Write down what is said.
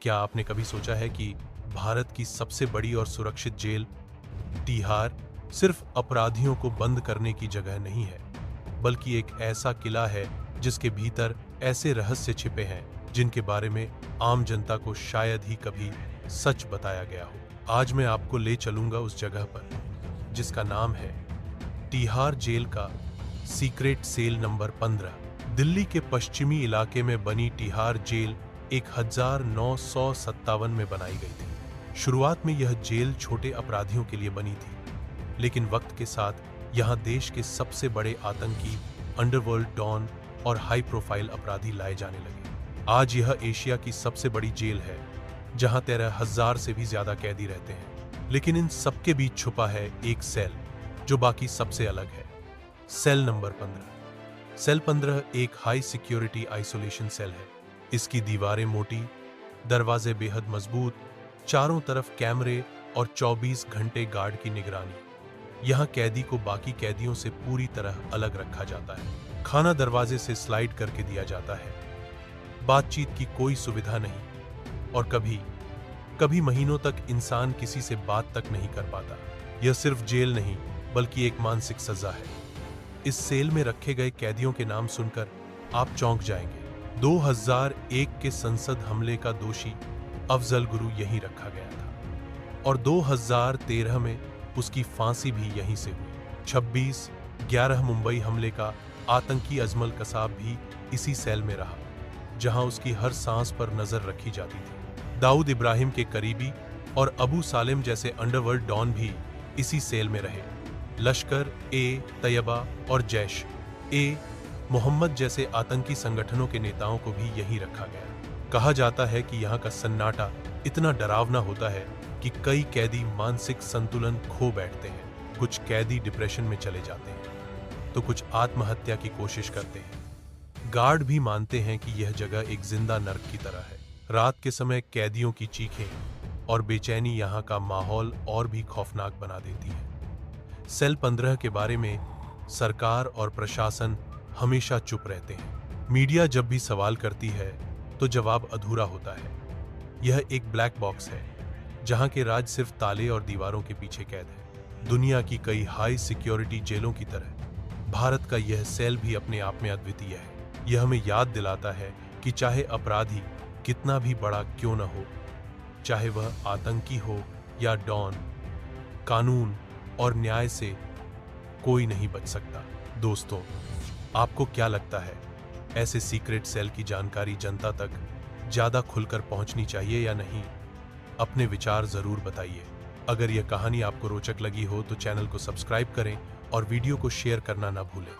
क्या आपने कभी सोचा है कि भारत की सबसे बड़ी और सुरक्षित जेल तिहाड़ सिर्फ अपराधियों को बंद करने की जगह नहीं है, बल्कि एक ऐसा किला है जिसके भीतर ऐसे रहस्य छिपे हैं जिनके बारे में आम जनता को शायद ही कभी सच बताया गया हो। आज मैं आपको ले चलूंगा उस जगह पर जिसका नाम है तिहाड़ जेल का सीक्रेट सेल नंबर 15। दिल्ली के पश्चिमी इलाके में बनी तिहाड़ जेल 1957 में बनाई गई थी। शुरुआत में यह जेल छोटे अपराधियों के लिए बनी थी, लेकिन वक्त के साथ यहां देश के सबसे बड़े आतंकी, अंडरवर्ल्ड डॉन और हाई प्रोफाइल अपराधी लाए जाने लगे। आज यह एशिया की सबसे बड़ी जेल है, जहां 13,000 से भी ज्यादा कैदी रहते हैं। लेकिन इन सबके बीच छुपा है एक सेल जो बाकी सबसे अलग है। Cell number 15। सेल 15 एक हाई सिक्योरिटी आइसोलेशन सेल है। इसकी दीवारें मोटी, दरवाजे बेहद मजबूत, चारों तरफ कैमरे और 24 घंटे गार्ड की निगरानी। यहाँ कैदी को बाकी कैदियों से पूरी तरह अलग रखा जाता है। खाना दरवाजे से स्लाइड करके दिया जाता है। बातचीत की कोई सुविधा नहीं और कभी महीनों तक इंसान किसी से बात तक नहीं कर पाता। यह सिर्फ जेल नहीं बल्कि एक मानसिक सजा है। इस सेल में रखे गए कैदियों के नाम सुनकर आप चौंक जाएंगे। 2001 के संसद हमले का दोषी अफजल गुरु यहीं रखा गया था और 2013 में उसकी फांसी भी यहीं से हुई। 26/11 मुंबई हमले का आतंकी अजमल कसाब भी इसी सेल में रहा, जहां उसकी हर सांस पर नजर रखी जाती थी। दाऊद इब्राहिम के करीबी और अबू सालेम जैसे अंडरवर्ल्ड डॉन भी इसी सेल में रहे। लश्कर ए तैयबा और जैश ए मोहम्मद जैसे आतंकी संगठनों के नेताओं को भी यहीं रखा गया। कहा जाता है कि यहाँ का सन्नाटा इतना डरावना होता है कि कई कैदी मानसिक संतुलन खो बैठते हैं। कुछ कैदी डिप्रेशन में चले जाते हैं तो कुछ आत्महत्या की कोशिश करते हैं। गार्ड भी मानते हैं कि यह जगह एक जिंदा नर्क की तरह है। रात के समय कैदियों की चीखें और बेचैनी यहाँ का माहौल और भी खौफनाक बना देती है। सेल 15 के बारे में सरकार और प्रशासन हमेशा चुप रहते हैं। मीडिया जब भी सवाल करती है तो जवाब अधूरा होता है। यह एक ब्लैक बॉक्स है जहां के राज सिर्फ ताले और दीवारों के पीछे कैद है। दुनिया की कई हाई सिक्योरिटी जेलों की तरह भारत का यह सेल भी अपने आप में अद्वितीय है। यह हमें याद दिलाता है कि चाहे अपराधी कितना भी बड़ा क्यों न हो, चाहे वह आतंकी हो या डॉन, कानून और न्याय से कोई नहीं बच सकता। दोस्तों, आपको क्या लगता है, ऐसे सीक्रेट सेल की जानकारी जनता तक ज्यादा खुलकर पहुंचनी चाहिए या नहीं? अपने विचार जरूर बताइए। अगर यह कहानी आपको रोचक लगी हो तो चैनल को सब्सक्राइब करें और वीडियो को शेयर करना ना भूलें।